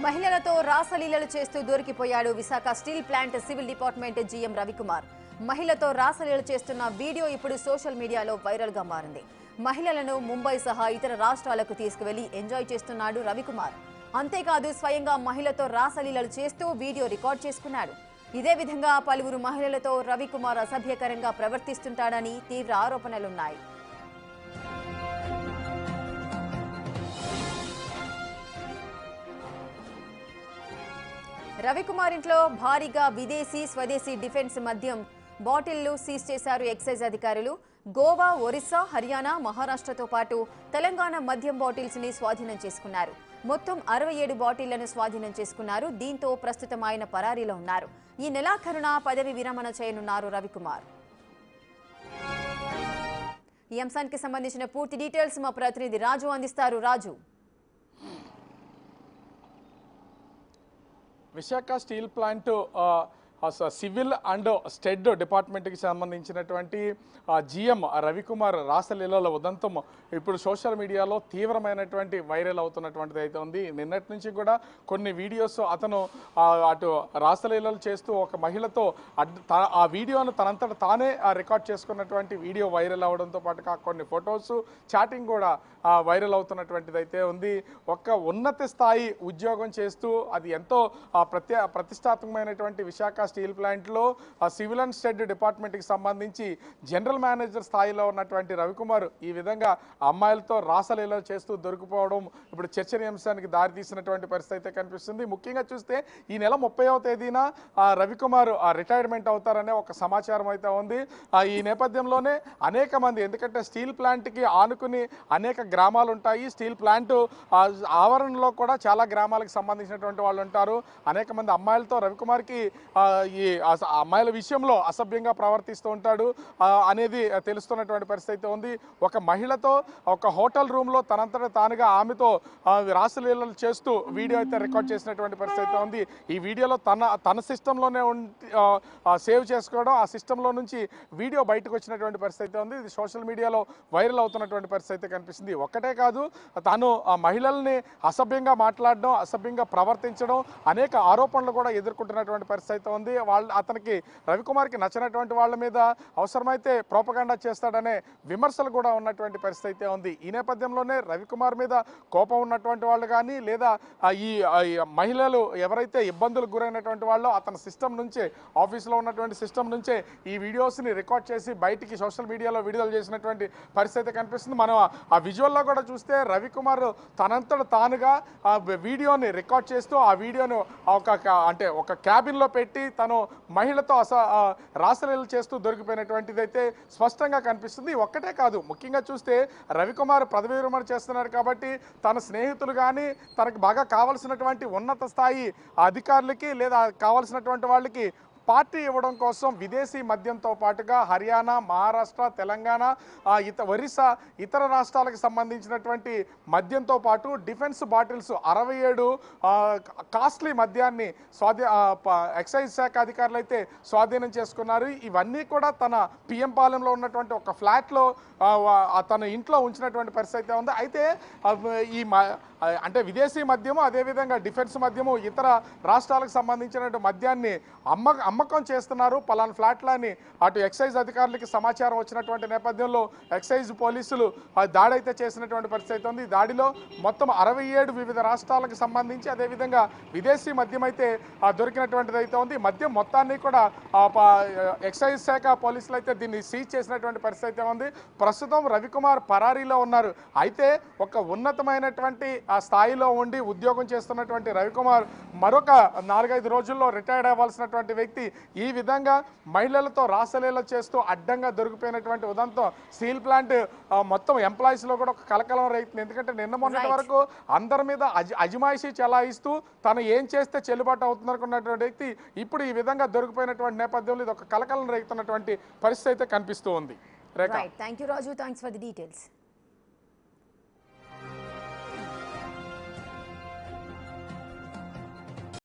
మహిళలతో రాసలీలలు చేస్తూ దొరికిపోయాడు Visakha steel plant civil department GM Ravikumar. మహిళతో రాసలీలలు చేస్తున్న వీడియో ఇప్పుడు సోషల్ మీడియాలో వైరల్ గా మారింది. మహిళలను ముంబై సహా ఇతర రాష్ట్రాలకు తీసుకువెళ్లి ఎంజాయ్ చేస్తున్నాడు రవికుమార్. అంతేకాదు స్వయంగా మహిళతో రాసలీలలు చేస్తూ వీడియో రికార్డ్ చేసుకున్నాడు. ఇదే విధంగా పలువురు మహిళలతో రవికుమార్ అసభ్యకరంగా ప్రవర్తిస్తుంటాడని తీవ్ర ఆరోపణలున్నాయి. రవికుమార్ ఇంట్లో భారీగా విదేశీ స్వదేశీ డిఫెన్స్ మద్యం బాటిళ్లు సీజ్ చేశారు ఎక్సైజ్ అధికారులు. గోవా, ఒరిస్సా, హర్యానా, మహారాష్ట్రతో పాటు తెలంగాణ మద్యం బాటిల్స్ ని స్వాధీనం చేసుకున్నారు. మొత్తం 67 బాటిళ్లను స్వాధీనం చేసుకున్నారు. దీంతో ప్రస్తుతం ఆయన పరారీలో ఉన్నారు. ఈ నెలాఖరున పదవి విరమణ చేయనున్నారు రవికుమార్. ఈ అంశానికి సంబంధించిన పూర్తి డీటెయిల్స్ మా ప్రతినిధి రాజు అందిస్తారు. Raju, Visakha steel plant civil and స్టెడ్ డిపార్ట్మెంట్కి సంబంధించినటువంటి జీఎం రవికుమార్ రాసలీలల ఉదంతం ఇప్పుడు సోషల్ మీడియాలో తీవ్రమైనటువంటి వైరల్ అవుతున్నటువంటిది అయితే ఉంది. నిన్నటి నుంచి కూడా కొన్ని వీడియోస్ అతను అటు రాసలీలలు చేస్తూ ఒక మహిళతో ఆ వీడియోను తనంతట తానే రికార్డ్ చేసుకున్నటువంటి వీడియో వైరల్ అవడంతో పాటుగా కొన్ని ఫొటోస్, చాటింగ్ కూడా వైరల్ అవుతున్నటువంటిది అయితే ఉంది. ఒక ఉన్నత స్థాయి ఉద్యోగం చేస్తూ అది ఎంతో ప్రతిష్టాత్మకమైనటువంటి విశాఖ స్టీల్ ప్లాంట్లో సివిల్ అండ్ స్టెడ్ డిపార్ట్మెంట్కి సంబంధించి జనరల్ మేనేజర్ స్థాయిలో ఉన్నటువంటి రవికుమార్ ఈ విధంగా అమ్మాయిలతో రాసలీలలు చేస్తూ దొరికిపోవడం ఇప్పుడు చర్చనీయాంశానికి దారితీసినటువంటి పరిస్థితి అయితే కనిపిస్తుంది. ముఖ్యంగా చూస్తే ఈ నెల 30వ తేదీన రవికుమార్ రిటైర్మెంట్ అవుతారనే ఒక సమాచారం అయితే ఉంది. ఈ నేపథ్యంలోనే అనేక మంది, ఎందుకంటే స్టీల్ ప్లాంట్కి ఆనుకుని అనేక గ్రామాలు ఉంటాయి. స్టీల్ ప్లాంట్ ఆవరణలో కూడా చాలా గ్రామాలకు సంబంధించినటువంటి వాళ్ళు ఉంటారు. అనేక మంది అమ్మాయిలతో రవికుమార్కి ఈ అమ్మాయిల విషయంలో అసభ్యంగా ప్రవర్తిస్తూ ఉంటాడు అనేది తెలుస్తున్నటువంటి పరిస్థితి ఉంది. ఒక మహిళతో ఒక హోటల్ రూమ్లో తనంతట తానుగా ఆమెతో రాసలీలలు చేస్తూ వీడియో అయితే రికార్డ్ చేసినటువంటి పరిస్థితి ఉంది. ఈ వీడియోలో తన సిస్టంలోనే సేవ్ చేసుకోవడం, ఆ సిస్టంలో నుంచి వీడియో బయటకు వచ్చినటువంటి పరిస్థితి ఉంది. ఇది సోషల్ మీడియాలో వైరల్ అవుతున్నటువంటి పరిస్థితి కనిపిస్తుంది. ఒక్కటే కాదు, తాను ఆ మహిళల్ని అసభ్యంగా మాట్లాడడం, అసభ్యంగా ప్రవర్తించడం, అనేక ఆరోపణలు కూడా ఎదుర్కొంటున్నటువంటి పరిస్థితి ఉంది. అతనికి రవికుమార్కి నచ్చినటువంటి వాళ్ళ మీద అవసరమైతే ప్రోపగాండా చేస్తాడనే విమర్శలు కూడా ఉన్నటువంటి పరిస్థితి ఉంది. ఈ నేపథ్యంలోనే రవికుమార్ మీద కోపం ఉన్నటువంటి వాళ్ళు కానీ, లేదా ఈ మహిళలు ఎవరైతే ఇబ్బందులకు గురైనటువంటి వాళ్ళో అతని సిస్టమ్ నుంచే, ఆఫీసులో ఉన్నటువంటి సిస్టమ్ నుంచే ఈ వీడియోస్ని రికార్డ్ చేసి బయటికి సోషల్ మీడియాలో విడుదల చేసినటువంటి పరిస్థితి కనిపిస్తుంది. మనం ఆ విజువల్లో కూడా చూస్తే రవికుమార్ తనంతట తానుగా ఆ వీడియోని రికార్డ్ చేస్తూ ఆ వీడియోను ఒక క్యాబిన్లో పెట్టి తను మహిళతో రాసలీలలు చేస్తూ దొరికిపోయినటువంటిది అయితే స్పష్టంగా కనిపిస్తుంది. ఒక్కటే కాదు, ముఖ్యంగా చూస్తే రవికుమార్ పదవి విరమణ చేస్తున్నారు కాబట్టి తన స్నేహితులు కానీ, తనకు బాగా కావలసినటువంటి ఉన్నత స్థాయి అధికారులకి లేదా కావలసినటువంటి వాళ్ళకి పార్టీ ఇవ్వడం కోసం విదేశీ మద్యంతో పాటుగా హర్యానా, మహారాష్ట్ర, తెలంగాణ, ఒరిస్సా, ఇతర రాష్ట్రాలకు సంబంధించినటువంటి మద్యంతో పాటు డిఫెన్స్ బాటిల్స్ 67 కాస్ట్లీ మద్యాన్ని ఎక్సైజ్ శాఖ అధికారులు అయితే స్వాధీనం చేసుకున్నారు. ఇవన్నీ కూడా తన పిఎం పాలెంలో ఉన్నటువంటి ఒక ఫ్లాట్లో తన ఇంట్లో ఉంచినటువంటి పరిస్థితి ఉంది. అయితే విదేశీ మద్యము, అదేవిధంగా డిఫెన్స్ మద్యము, ఇతర రాష్ట్రాలకు సంబంధించినటువంటి మద్యాన్ని అమ్మకం చేస్తున్నారు పలానా ఫ్లాట్లని అటు ఎక్సైజ్ అధికారులకి సమాచారం వచ్చినటువంటి నేపథ్యంలో ఎక్సైజ్ పోలీసులు దాడి అయితే చేసినటువంటి పరిస్థితి ఉంది. ఈ దాడిలో మొత్తం 67 వివిధ రాష్ట్రాలకు సంబంధించి అదేవిధంగా విదేశీ మద్యం అయితే దొరికినటువంటిది అయితే ఉంది. మద్యం మొత్తాన్ని కూడా ఎక్సైజ్ శాఖ పోలీసులు అయితే దీన్ని సీజ్ చేసినటువంటి పరిస్థితి ఉంది. ప్రస్తుతం రవికుమార్ పరారీలో ఉన్నారు. అయితే ఒక ఉన్నతమైనటువంటి ఆ స్థాయిలో ఉండి ఉద్యోగం చేస్తున్నటువంటి రవికుమార్ మరొక 4-5 రోజుల్లో రిటైర్డ్ అవ్వాల్సినటువంటి వ్యక్తి ఈ విధంగా మహిళలతో రాసలీల చేస్తూ అడ్డంగా దొరికిపోయినటువంటి ఉదంతం స్టీల్ ప్లాంట్ మొత్తం ఎంప్లాయీస్లో కూడా ఒక కలకలం రేగుతుంది. ఎందుకంటే నిన్న మొన్నటి వరకు అందరి మీద అజమాయిషీ చెలాయిస్తూ తను ఏం చేస్తే చెల్లుబాటు అవుతుందనుకున్నటువంటి వ్యక్తి ఇప్పుడు ఈ విధంగా దొరికిపోయినటువంటి నేపథ్యంలో ఇది ఒక కలకలం రేగుతున్నటువంటి పరిస్థితి అయితే కనిపిస్తూ ఉంది. Thank you Raju, thanks for the details.